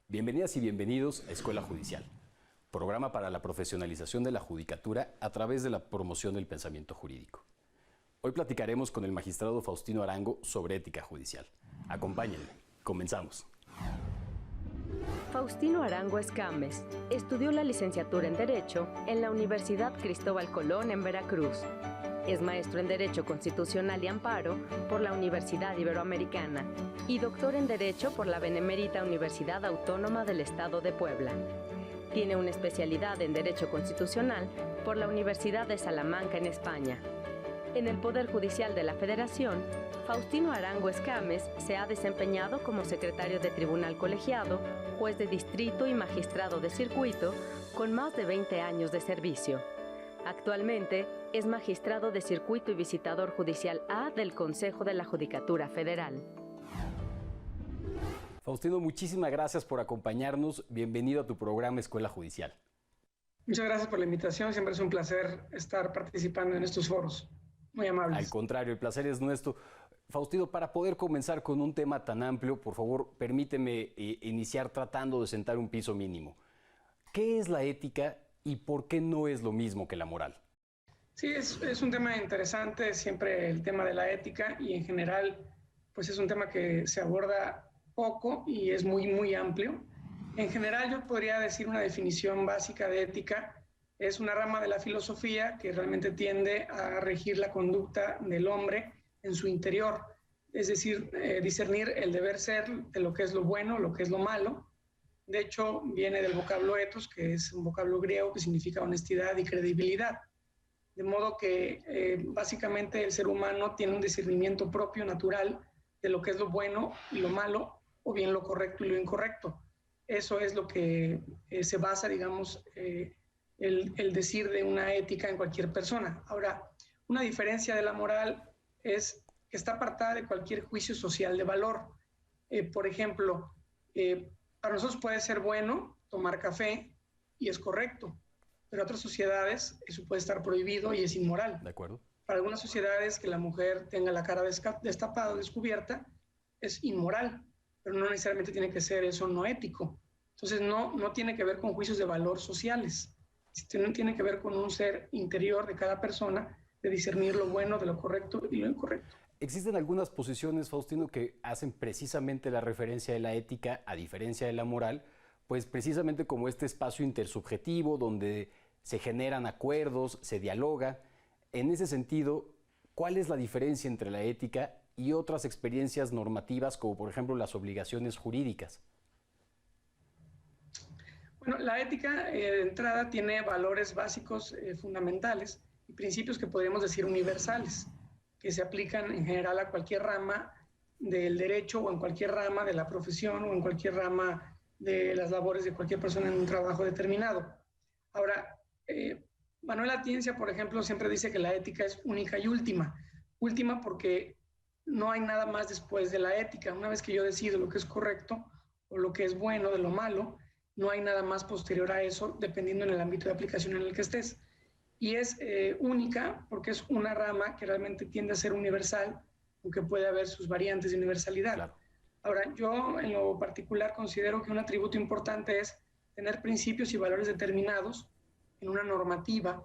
Bienvenidas y bienvenidos a Escuela Judicial, programa para la profesionalización de la judicatura a través de la promoción del pensamiento jurídico. Hoy platicaremos con el magistrado Faustino Arango sobre ética judicial. Acompáñenme, comenzamos. Faustino Arango Escames estudió la licenciatura en Derecho en la Universidad Cristóbal Colón en Veracruz. Es maestro en Derecho Constitucional y Amparo por la Universidad Iberoamericana y doctor en Derecho por la Benemérita Universidad Autónoma del Estado de Puebla. Tiene una especialidad en Derecho Constitucional por la Universidad de Salamanca en España. En el Poder Judicial de la Federación, Faustino Arango Escames se ha desempeñado como secretario de Tribunal Colegiado, juez de distrito y magistrado de circuito, con más de 20 años de servicio. Actualmente es magistrado de circuito y visitador judicial A del Consejo de la Judicatura Federal. Faustino, muchísimas gracias por acompañarnos. Bienvenido a tu programa Escuela Judicial. Muchas gracias por la invitación. Siempre es un placer estar participando en estos foros. Muy amables. Al contrario, el placer es nuestro. Faustino, para poder comenzar con un tema tan amplio, por favor, permíteme iniciar tratando de sentar un piso mínimo. ¿Qué es la ética y por qué no es lo mismo que la moral? Sí, es un tema interesante, siempre el tema de la ética, y en general pues es un tema que se aborda poco y es muy amplio. En general yo podría decir una definición básica de ética. Es una rama de la filosofía que realmente tiende a regir la conducta del hombre en su interior, es decir, discernir el deber ser de lo que es lo bueno, lo que es lo malo. De hecho, viene del vocablo ethos, que es un vocablo griego que significa honestidad y credibilidad. De modo que básicamente el ser humano tiene un discernimiento propio, natural, de lo que es lo bueno y lo malo, o bien lo correcto y lo incorrecto. Eso es lo que se basa, digamos, el decir de una ética en cualquier persona. Ahora, una diferencia de la moral es que está apartada de cualquier juicio social de valor. Por ejemplo, para nosotros puede ser bueno tomar café y es correcto, pero en otras sociedades eso puede estar prohibido y es inmoral. De acuerdo. Para algunas sociedades que la mujer tenga la cara destapada o descubierta es inmoral, pero no necesariamente tiene que ser eso no ético. Entonces no tiene que ver con juicios de valor sociales, tiene que ver con un ser interior de cada persona, de discernir lo bueno de lo correcto y lo incorrecto. Existen algunas posiciones, Faustino, que hacen precisamente la referencia de la ética, a diferencia de la moral, pues precisamente como este espacio intersubjetivo donde se generan acuerdos, se dialoga. En ese sentido, ¿cuál es la diferencia entre la ética y otras experiencias normativas, como por ejemplo las obligaciones jurídicas? Bueno, la ética de entrada tiene valores básicos fundamentales y principios que podríamos decir universales, que se aplican en general a cualquier rama del derecho o en cualquier rama de la profesión o en cualquier rama de las labores de cualquier persona en un trabajo determinado. Ahora, Manuel Atienza, por ejemplo, siempre dice que la ética es única y última. Última porque no hay nada más después de la ética. Una vez que yo decido lo que es correcto o lo que es bueno de lo malo, no hay nada más posterior a eso, dependiendo en el ámbito de aplicación en el que estés. Y es única porque es una rama que realmente tiende a ser universal, aunque puede haber sus variantes de universalidad. Claro. Ahora, yo en lo particular considero que un atributo importante es tener principios y valores determinados en una normativa,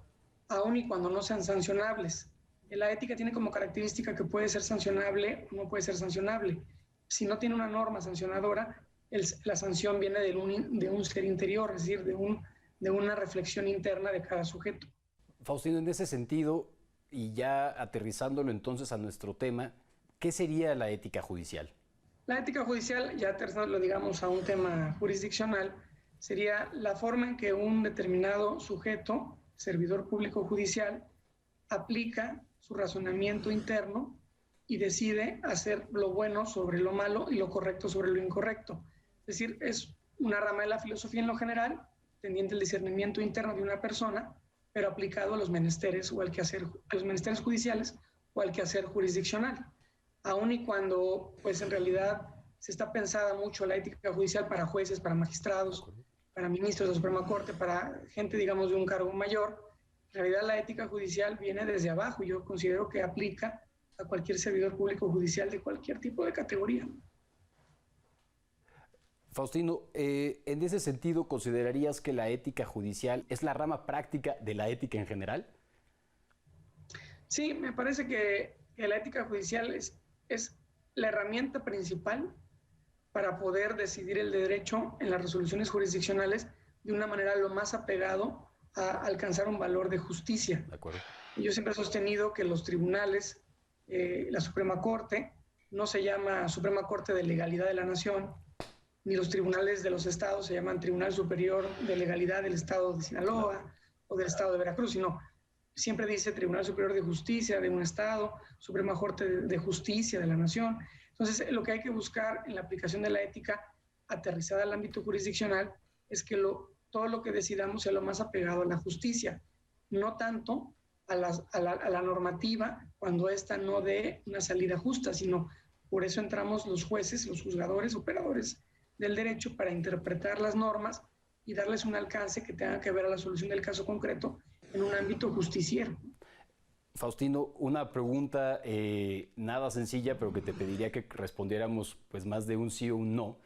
aun y cuando no sean sancionables. La ética tiene como característica que puede ser sancionable o no puede ser sancionable. Si no tiene una norma sancionadora, la sanción viene de un ser interior, es decir, de una reflexión interna de cada sujeto. Faustino, en ese sentido, y ya aterrizándolo entonces a nuestro tema, ¿qué sería la ética judicial? La ética judicial, ya aterrizándolo, digamos, a un tema jurisdiccional, sería la forma en que un determinado sujeto, servidor público judicial, aplica su razonamiento interno y decide hacer lo bueno sobre lo malo y lo correcto sobre lo incorrecto. Es decir, es una rama de la filosofía en lo general, tendiente al discernimiento interno de una persona, pero aplicado a los menesteres o a los menesteres judiciales o al quehacer jurisdiccional. Aun y cuando, pues en realidad, se está pensada mucho la ética judicial para jueces, para magistrados, para ministros de la Suprema Corte, para gente, digamos, de un cargo mayor, en realidad la ética judicial viene desde abajo y yo considero que aplica a cualquier servidor público judicial de cualquier tipo de categoría. Faustino, en ese sentido, ¿considerarías que la ética judicial es la rama práctica de la ética en general? Sí, me parece que la ética judicial es la herramienta principal para poder decidir el derecho en las resoluciones jurisdiccionales de una manera lo más apegado a alcanzar un valor de justicia. De acuerdo. Yo siempre he sostenido que los tribunales, la Suprema Corte, no se llama Suprema Corte de Legalidad de la Nación, ni los tribunales de los estados se llaman Tribunal Superior de Legalidad del Estado de Sinaloa o del Estado de Veracruz, sino siempre dice Tribunal Superior de Justicia de un estado, Suprema Corte de Justicia de la Nación. Entonces, lo que hay que buscar en la aplicación de la ética aterrizada al ámbito jurisdiccional es que todo lo que decidamos sea lo más apegado a la justicia, no tanto a la normativa cuando ésta no dé una salida justa, sino por eso entramos los jueces, los juzgadores, operadores del derecho para interpretar las normas y darles un alcance que tenga que ver a la solución del caso concreto en un ámbito justiciero. Faustino, una pregunta nada sencilla, pero que te pediría que respondiéramos pues más de un sí o un no.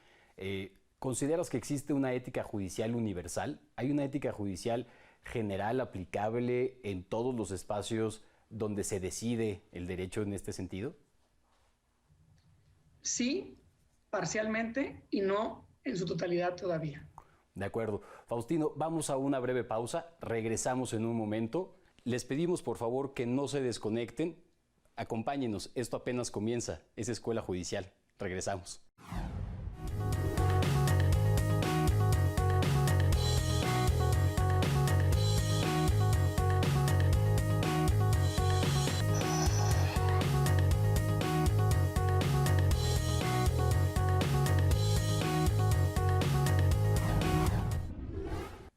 ¿Consideras que existe una ética judicial universal? ¿Hay una ética judicial general aplicable en todos los espacios donde se decide el derecho en este sentido? Sí, parcialmente y no en su totalidad todavía. De acuerdo. Faustino, vamos a una breve pausa. Regresamos en un momento. Les pedimos, por favor, que no se desconecten. Acompáñenos. Esto apenas comienza. Es Escuela Judicial. Regresamos.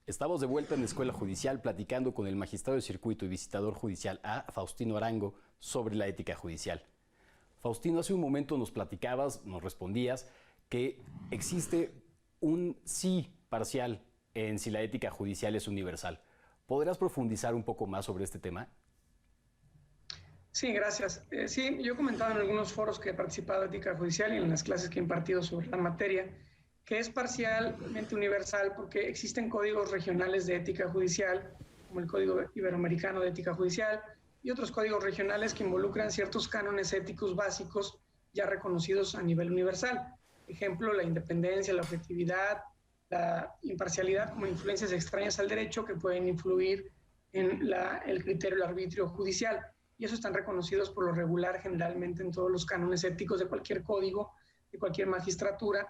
Estamos de vuelta en la Escuela Judicial platicando con el magistrado de circuito y visitador judicial A, Faustino Arango, sobre la ética judicial. Faustino, hace un momento nos platicabas, nos respondías que existe un sí parcial en si la ética judicial es universal. ¿Podrás profundizar un poco más sobre este tema? Sí, gracias. Sí, yo he comentado en algunos foros que he participado en ética judicial y en las clases que he impartido sobre la materia, que es parcialmente universal porque existen códigos regionales de ética judicial, como el Código Iberoamericano de Ética Judicial, y otros códigos regionales que involucran ciertos cánones éticos básicos ya reconocidos a nivel universal. Ejemplo, la independencia, la objetividad, la imparcialidad como influencias extrañas al derecho que pueden influir en el criterio del arbitrio judicial. Y esos están reconocidos por lo regular generalmente en todos los cánones éticos de cualquier código, de cualquier magistratura,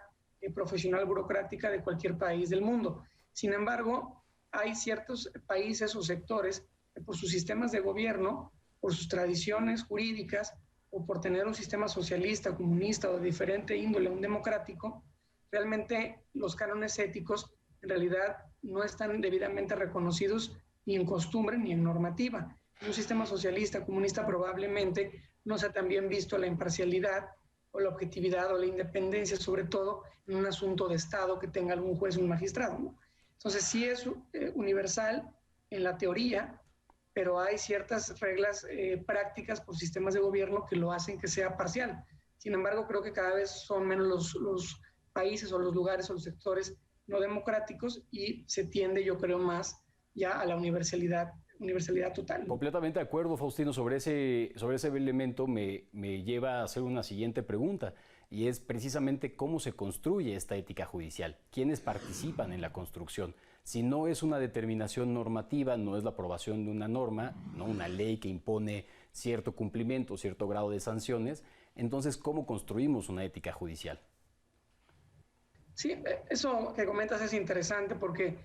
profesional burocrática de cualquier país del mundo. Sin embargo, hay ciertos países o sectores que por sus sistemas de gobierno, por sus tradiciones jurídicas o por tener un sistema socialista, comunista o de diferente índole, un democrático, realmente los cánones éticos en realidad no están debidamente reconocidos ni en costumbre ni en normativa. En un sistema socialista, comunista, probablemente no se ha tan bien visto la imparcialidad o la objetividad o la independencia, sobre todo en un asunto de Estado que tenga algún juez o un magistrado, ¿no? Entonces sí es universal en la teoría, pero hay ciertas reglas prácticas por sistemas de gobierno que lo hacen que sea parcial. Sin embargo, creo que cada vez son menos los países o los lugares o los sectores no democráticos y se tiende, yo creo, más ya a la universalidad total. Completamente de acuerdo, Faustino. Sobre ese elemento me lleva a hacer una siguiente pregunta, y es precisamente cómo se construye esta ética judicial, quiénes participan en la construcción. Si no es una determinación normativa, no es la aprobación de una norma, no una ley que impone cierto cumplimiento, cierto grado de sanciones, entonces, ¿cómo construimos una ética judicial? Sí, eso que comentas es interesante porque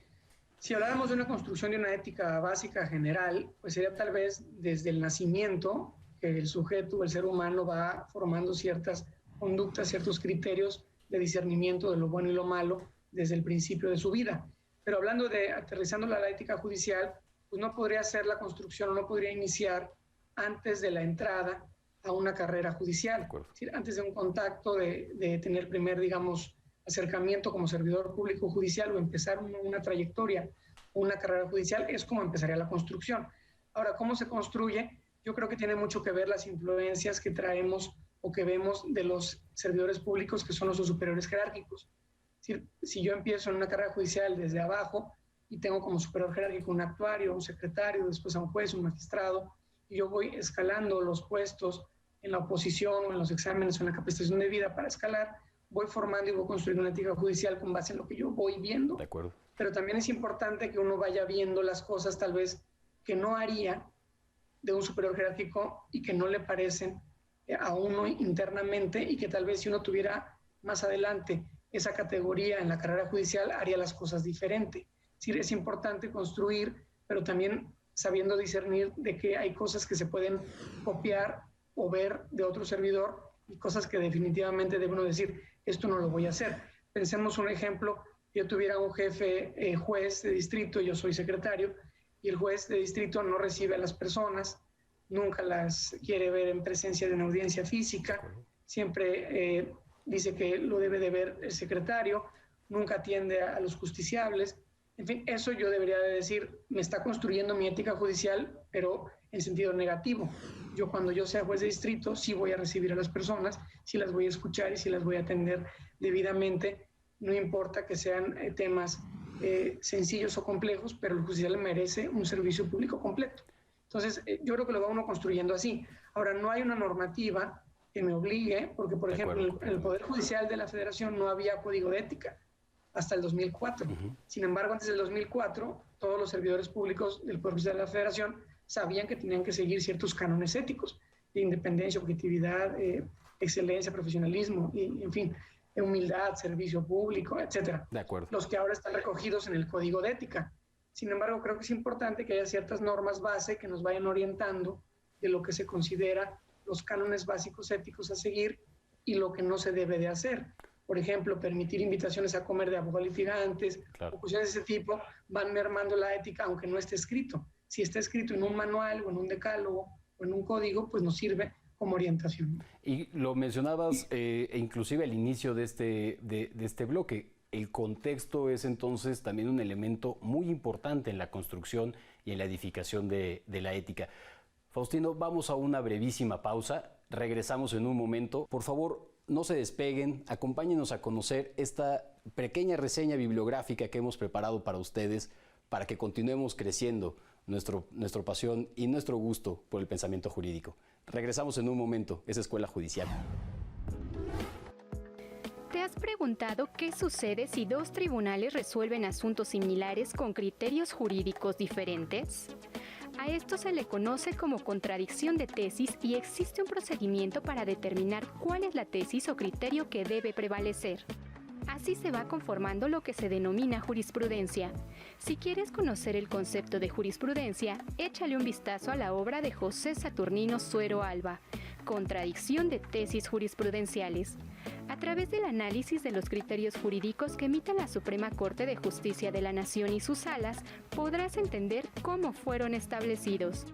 si habláramos de una construcción de una ética básica general, pues sería tal vez desde el nacimiento que el sujeto, el ser humano, va formando ciertas conductas, ciertos criterios de discernimiento de lo bueno y lo malo desde el principio de su vida. Pero hablando de aterrizando la ética judicial, pues no podría ser la construcción, no podría iniciar antes de la entrada a una carrera judicial, es decir, antes de un contacto, de tener primer, digamos, acercamiento como servidor público judicial o empezar una trayectoria o una carrera judicial, es como empezaría la construcción. Ahora, ¿cómo se construye? Yo creo que tiene mucho que ver las influencias que traemos o que vemos de los servidores públicos que son los superiores jerárquicos. Es decir, si yo empiezo en una carrera judicial desde abajo y tengo como superior jerárquico un actuario, un secretario, después a un juez, un magistrado, y yo voy escalando los puestos en la oposición o en los exámenes o en la capacitación de vida para escalar, voy formando y voy construyendo una ética judicial con base en lo que yo voy viendo. De acuerdo. Pero también es importante que uno vaya viendo las cosas tal vez que no haría de un superior jerárquico y que no le parecen a uno internamente, y que tal vez si uno tuviera más adelante esa categoría en la carrera judicial haría las cosas diferente. Es importante construir, pero también sabiendo discernir de que hay cosas que se pueden copiar o ver de otro servidor y cosas que definitivamente debe uno decir, esto no lo voy a hacer. Pensemos un ejemplo, yo tuviera un jefe juez de distrito, yo soy secretario, y el juez de distrito no recibe a las personas, nunca las quiere ver en presencia de una audiencia física, siempre dice que lo debe de ver el secretario, nunca atiende a los justiciables. En fin, eso yo debería de decir, me está construyendo mi ética judicial, pero en sentido negativo. Yo cuando yo sea juez de distrito sí voy a recibir a las personas, sí las voy a escuchar y sí las voy a atender debidamente, no importa que sean temas sencillos o complejos, pero el judicial merece un servicio público completo. Entonces, yo creo que lo va uno construyendo así. Ahora, no hay una normativa que me obligue, porque, por ejemplo, en el Poder Judicial de la Federación no había código de ética hasta el 2004. Sin embargo, antes del 2004, todos los servidores públicos del Poder Judicial de la Federación sabían que tenían que seguir ciertos cánones éticos de independencia, objetividad, excelencia, profesionalismo, y, en fin, humildad, servicio público, etcétera. De acuerdo. Los que ahora están recogidos en el Código de Ética. Sin embargo, creo que es importante que haya ciertas normas base que nos vayan orientando de lo que se considera los cánones básicos éticos a seguir y lo que no se debe de hacer. Por ejemplo, permitir invitaciones a comer de abogados litigantes, o cuestiones de ese tipo, van mermando la ética, aunque no esté escrito. Si está escrito en un manual o en un decálogo o en un código, pues nos sirve como orientación. Y lo mencionabas inclusive al inicio de este bloque. El contexto es entonces también un elemento muy importante en la construcción y en la edificación de la ética. Faustino, vamos a una brevísima pausa. Regresamos en un momento. Por favor, no se despeguen. Acompáñenos a conocer esta pequeña reseña bibliográfica que hemos preparado para ustedes para que continuemos creciendo nuestra pasión y nuestro gusto por el pensamiento jurídico. Regresamos en un momento. Es Escuela Judicial. ¿Te has preguntado qué sucede si dos tribunales resuelven asuntos similares con criterios jurídicos diferentes? A esto se le conoce como contradicción de tesis y existe un procedimiento para determinar cuál es la tesis o criterio que debe prevalecer. Así se va conformando lo que se denomina jurisprudencia. Si quieres conocer el concepto de jurisprudencia, échale un vistazo a la obra de José Saturnino Suero Alba, Contradicción de tesis jurisprudenciales. A través del análisis de los criterios jurídicos que emite la Suprema Corte de Justicia de la Nación y sus salas, podrás entender cómo fueron establecidos.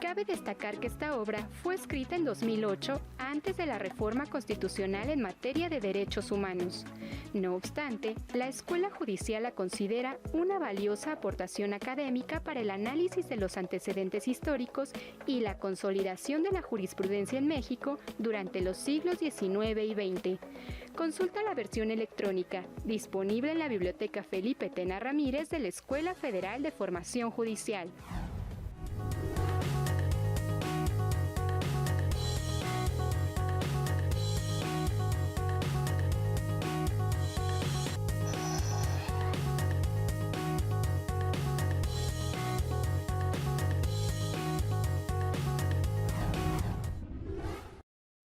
Cabe destacar que esta obra fue escrita en 2008, antes de la reforma constitucional en materia de derechos humanos. No obstante, la Escuela Judicial la considera una valiosa aportación académica para el análisis de los antecedentes históricos y la consolidación de la jurisprudencia en México durante los siglos XIX y XX. Consulta la versión electrónica, disponible en la Biblioteca Felipe Tena Ramírez de la Escuela Federal de Formación Judicial.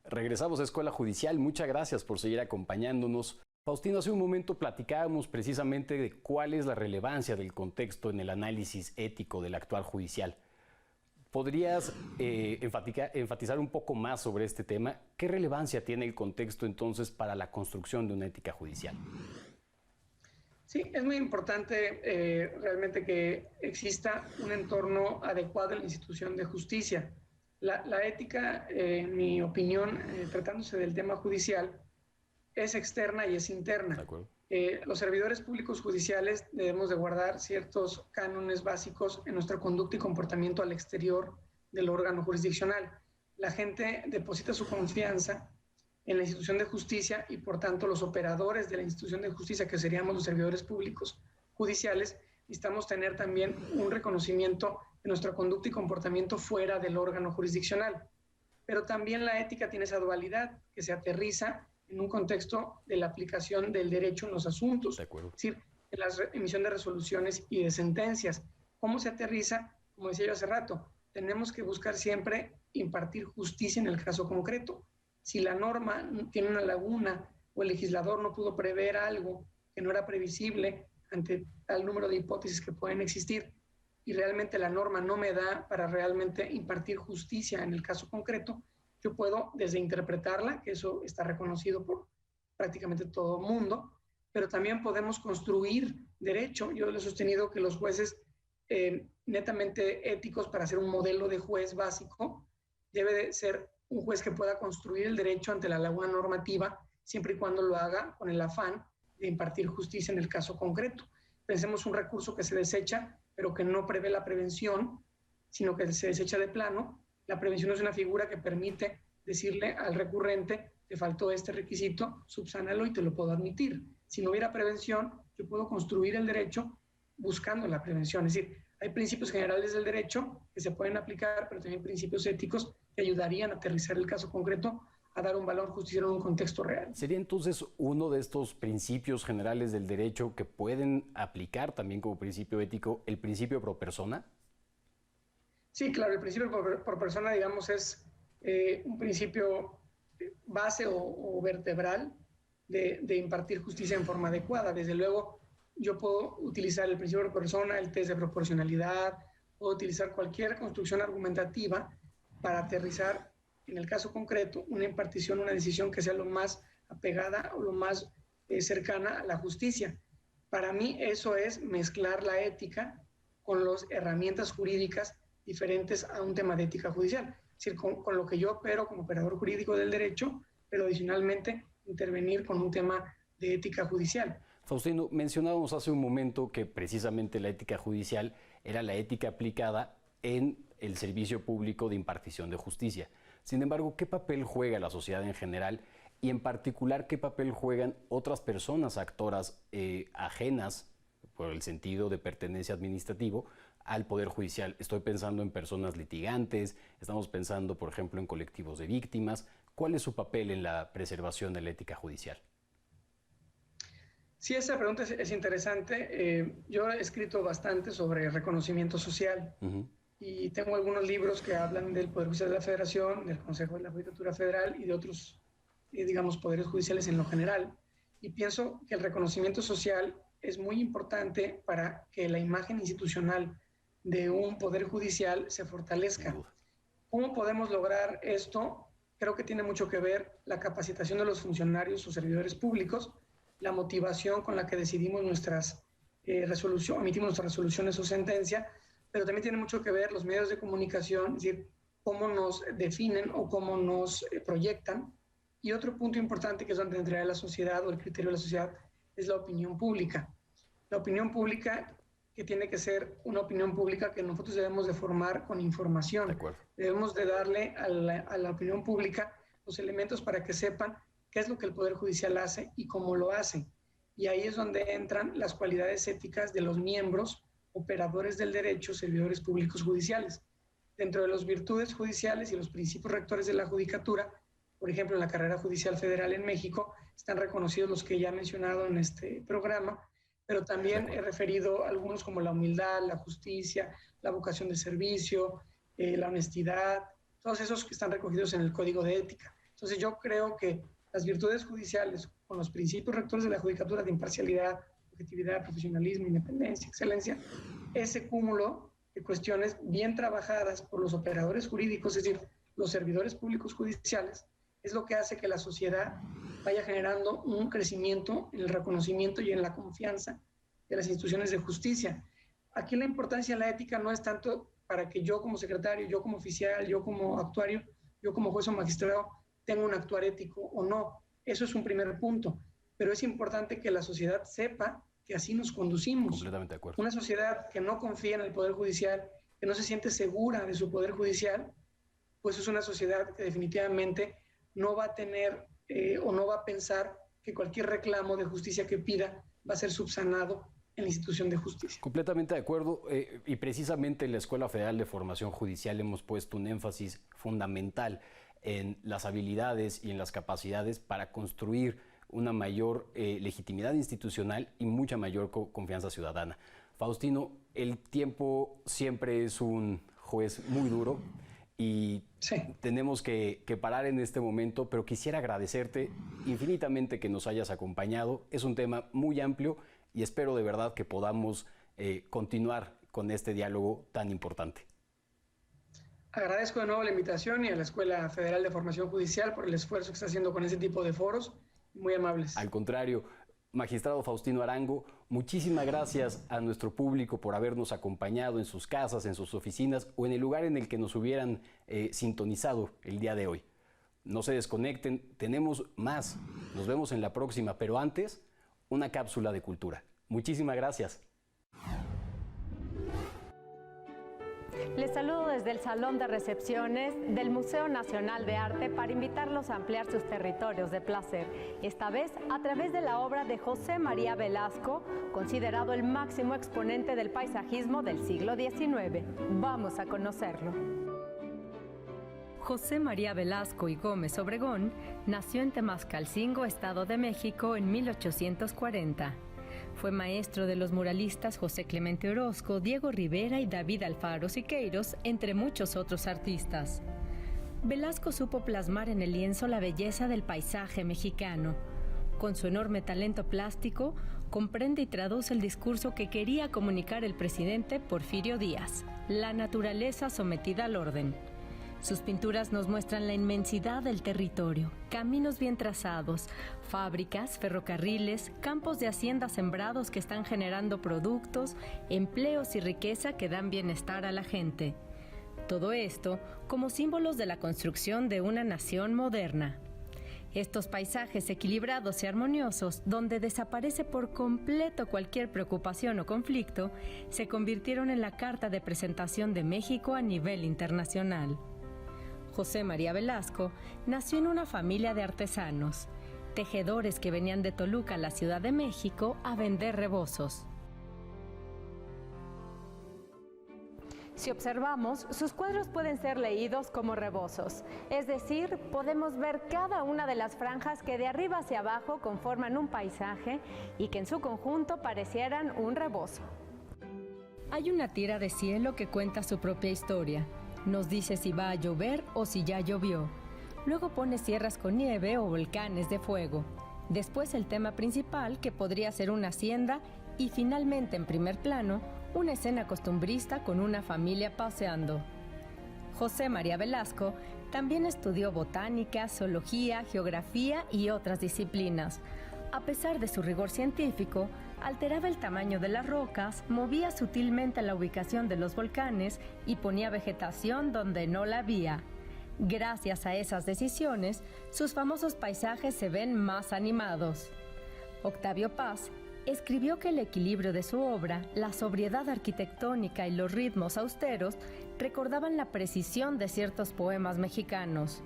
Regresamos a Escuela Judicial. Muchas gracias por seguir acompañándonos. Faustino, hace un momento platicábamos precisamente de cuál es la relevancia del contexto en el análisis ético del actual judicial. ¿Podrías enfatizar un poco más sobre este tema? ¿Qué relevancia tiene el contexto entonces para la construcción de una ética judicial? Sí, es muy importante realmente que exista un entorno adecuado en la institución de justicia. La ética, en mi opinión, tratándose del tema judicial, es externa y es interna. De acuerdo. Los servidores públicos judiciales debemos de guardar ciertos cánones básicos en nuestra conducta y comportamiento al exterior del órgano jurisdiccional. La gente deposita su confianza en la institución de justicia y por tanto los operadores de la institución de justicia, que seríamos los servidores públicos judiciales, necesitamos tener también un reconocimiento de nuestra conducta y comportamiento fuera del órgano jurisdiccional. Pero también la ética tiene esa dualidad que se aterriza en un contexto de la aplicación del derecho en los asuntos, es decir, en la emisión de resoluciones y de sentencias. ¿Cómo se aterriza? Como decía yo hace rato, tenemos que buscar siempre impartir justicia en el caso concreto. Si la norma tiene una laguna o el legislador no pudo prever algo que no era previsible ante tal número de hipótesis que pueden existir y realmente la norma no me da para realmente impartir justicia en el caso concreto, yo puedo desde interpretarla, que eso está reconocido por prácticamente todo el mundo, pero también podemos construir derecho. Yo he sostenido que los jueces netamente éticos, para ser un modelo de juez básico, debe de ser un juez que pueda construir el derecho ante la laguna normativa, siempre y cuando lo haga con el afán de impartir justicia en el caso concreto. Pensemos un recurso que se desecha, pero que no prevé la prevención, sino que se desecha de plano. La prevención es una figura que permite decirle al recurrente, te faltó este requisito, subsánalo y te lo puedo admitir. Si no hubiera prevención, yo puedo construir el derecho buscando la prevención. Es decir, hay principios generales del derecho que se pueden aplicar, pero también principios éticos que ayudarían a aterrizar el caso concreto, a dar un valor justiciero en un contexto real. ¿Sería entonces uno de estos principios generales del derecho que pueden aplicar también como principio ético el principio pro persona? Sí, claro, el principio por persona, digamos, es un principio base o vertebral de impartir justicia en forma adecuada. Desde luego, yo puedo utilizar el principio por persona, el test de proporcionalidad, puedo utilizar cualquier construcción argumentativa para aterrizar, en el caso concreto, una impartición, una decisión que sea lo más apegada o lo más cercana a la justicia. Para mí eso es mezclar la ética con las herramientas jurídicas diferentes a un tema de ética judicial. Es decir, con lo que yo opero como operador jurídico del derecho, pero adicionalmente intervenir con un tema de ética judicial. Faustino, mencionábamos hace un momento que precisamente la ética judicial era la ética aplicada en el servicio público de impartición de justicia. Sin embargo, ¿qué papel juega la sociedad en general y en particular qué papel juegan otras personas actoras ajenas, por el sentido de pertenencia administrativo, al Poder Judicial? Estoy pensando en personas litigantes, estamos pensando, por ejemplo, en colectivos de víctimas. ¿Cuál es su papel en la preservación de la ética judicial? Sí, esa pregunta es interesante. Yo he escrito bastante sobre reconocimiento social y tengo algunos libros que hablan del Poder Judicial de la Federación, del Consejo de la Judicatura Federal y de otros, digamos, poderes judiciales en lo general. Y pienso que el reconocimiento social es muy importante para que la imagen institucional de un poder judicial se fortalezca. ¿Cómo podemos lograr esto? Creo que tiene mucho que ver la capacitación de los funcionarios o servidores públicos, la motivación con la que decidimos emitimos nuestras resoluciones o sentencia, pero también tiene mucho que ver los medios de comunicación, es decir, cómo nos definen o cómo nos proyectan. Y otro punto importante, que es donde entraría la sociedad o el criterio de la sociedad, es la opinión pública. La opinión pública, que tiene que ser una opinión pública que nosotros debemos de formar con información. Debemos de darle a la opinión pública los elementos para que sepan qué es lo que el Poder Judicial hace y cómo lo hace. Y ahí es donde entran las cualidades éticas de los miembros, operadores del derecho, servidores públicos judiciales. Dentro de las virtudes judiciales y los principios rectores de la judicatura, por ejemplo, en la carrera judicial federal en México, están reconocidos los que ya he mencionado en este programa, pero también he referido algunos como la humildad, la justicia, la vocación de servicio, la honestidad, todos esos que están recogidos en el Código de Ética. Entonces yo creo que las virtudes judiciales, con los principios rectores de la judicatura de imparcialidad, objetividad, profesionalismo, independencia, excelencia, ese cúmulo de cuestiones bien trabajadas por los operadores jurídicos, es decir, los servidores públicos judiciales, es lo que hace que la sociedad vaya generando un crecimiento en el reconocimiento y en la confianza de las instituciones de justicia. Aquí la importancia de la ética no es tanto para que yo como secretario, yo como oficial, yo como actuario, yo como juez o magistrado tenga un actuar ético o no. Eso es un primer punto. Pero es importante que la sociedad sepa que así nos conducimos. Completamente de acuerdo. Una sociedad que no confía en el Poder Judicial, que no se siente segura de su Poder Judicial, pues es una sociedad que definitivamente no va a tener o no va a pensar que cualquier reclamo de justicia que pida va a ser subsanado en la institución de justicia. Completamente de acuerdo, y precisamente en la Escuela Federal de Formación Judicial hemos puesto un énfasis fundamental en las habilidades y en las capacidades para construir una mayor legitimidad institucional y mucha mayor confianza ciudadana. Faustino, el tiempo siempre es un juez muy duro y tenemos que parar en este momento, pero quisiera agradecerte infinitamente que nos hayas acompañado. Es un tema muy amplio y espero de verdad que podamos continuar con este diálogo tan importante. Agradezco de nuevo la invitación y a la Escuela Federal de Formación Judicial por el esfuerzo que está haciendo con ese tipo de foros. Muy amables. Al contrario, magistrado Faustino Arango, muchísimas gracias a nuestro público por habernos acompañado en sus casas, en sus oficinas o en el lugar en el que nos hubieran sintonizado el día de hoy. No se desconecten, tenemos más. Nos vemos en la próxima, pero antes, una cápsula de cultura. Muchísimas gracias. Les saludo desde el Salón de Recepciones del Museo Nacional de Arte para invitarlos a ampliar sus territorios de placer, esta vez a través de la obra de José María Velasco, considerado el máximo exponente del paisajismo del siglo XIX. Vamos a conocerlo. José María Velasco y Gómez Obregón nació en Temascalcingo, Estado de México, en 1840. Fue maestro de los muralistas José Clemente Orozco, Diego Rivera y David Alfaro Siqueiros, entre muchos otros artistas. Velasco supo plasmar en el lienzo la belleza del paisaje mexicano. Con su enorme talento plástico, comprende y traduce el discurso que quería comunicar el presidente Porfirio Díaz: la naturaleza sometida al orden. Sus pinturas nos muestran la inmensidad del territorio, caminos bien trazados, fábricas, ferrocarriles, campos de hacienda sembrados que están generando productos, empleos y riqueza que dan bienestar a la gente. Todo esto como símbolos de la construcción de una nación moderna. Estos paisajes equilibrados y armoniosos, donde desaparece por completo cualquier preocupación o conflicto, se convirtieron en la carta de presentación de México a nivel internacional. José María Velasco nació en una familia de artesanos, tejedores que venían de Toluca a la Ciudad de México a vender rebozos. Si observamos, sus cuadros pueden ser leídos como rebozos, es decir, podemos ver cada una de las franjas que de arriba hacia abajo conforman un paisaje y que en su conjunto parecieran un rebozo. Hay una tira de cielo que cuenta su propia historia. Nos dice si va a llover o si ya llovió. Luego pone sierras con nieve o volcanes de fuego. Después el tema principal, que podría ser una hacienda, y finalmente en primer plano, una escena costumbrista con una familia paseando. José María Velasco también estudió botánica, zoología, geografía y otras disciplinas. A pesar de su rigor científico, alteraba el tamaño de las rocas, movía sutilmente la ubicación de los volcanes y ponía vegetación donde no la había. Gracias a esas decisiones, sus famosos paisajes se ven más animados. Octavio Paz escribió que el equilibrio de su obra, la sobriedad arquitectónica y los ritmos austeros recordaban la precisión de ciertos poemas mexicanos.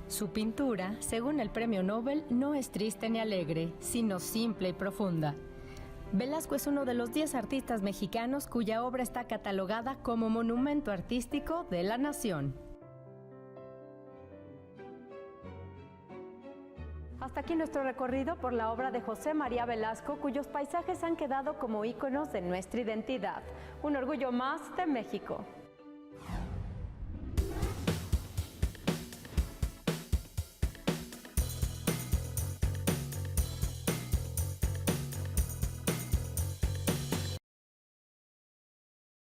Su pintura, según el Premio Nobel, no es triste ni alegre, sino simple y profunda. Velasco es uno de los 10 artistas mexicanos cuya obra está catalogada como monumento artístico de la nación. Hasta aquí nuestro recorrido por la obra de José María Velasco, cuyos paisajes han quedado como íconos de nuestra identidad. Un orgullo más de México.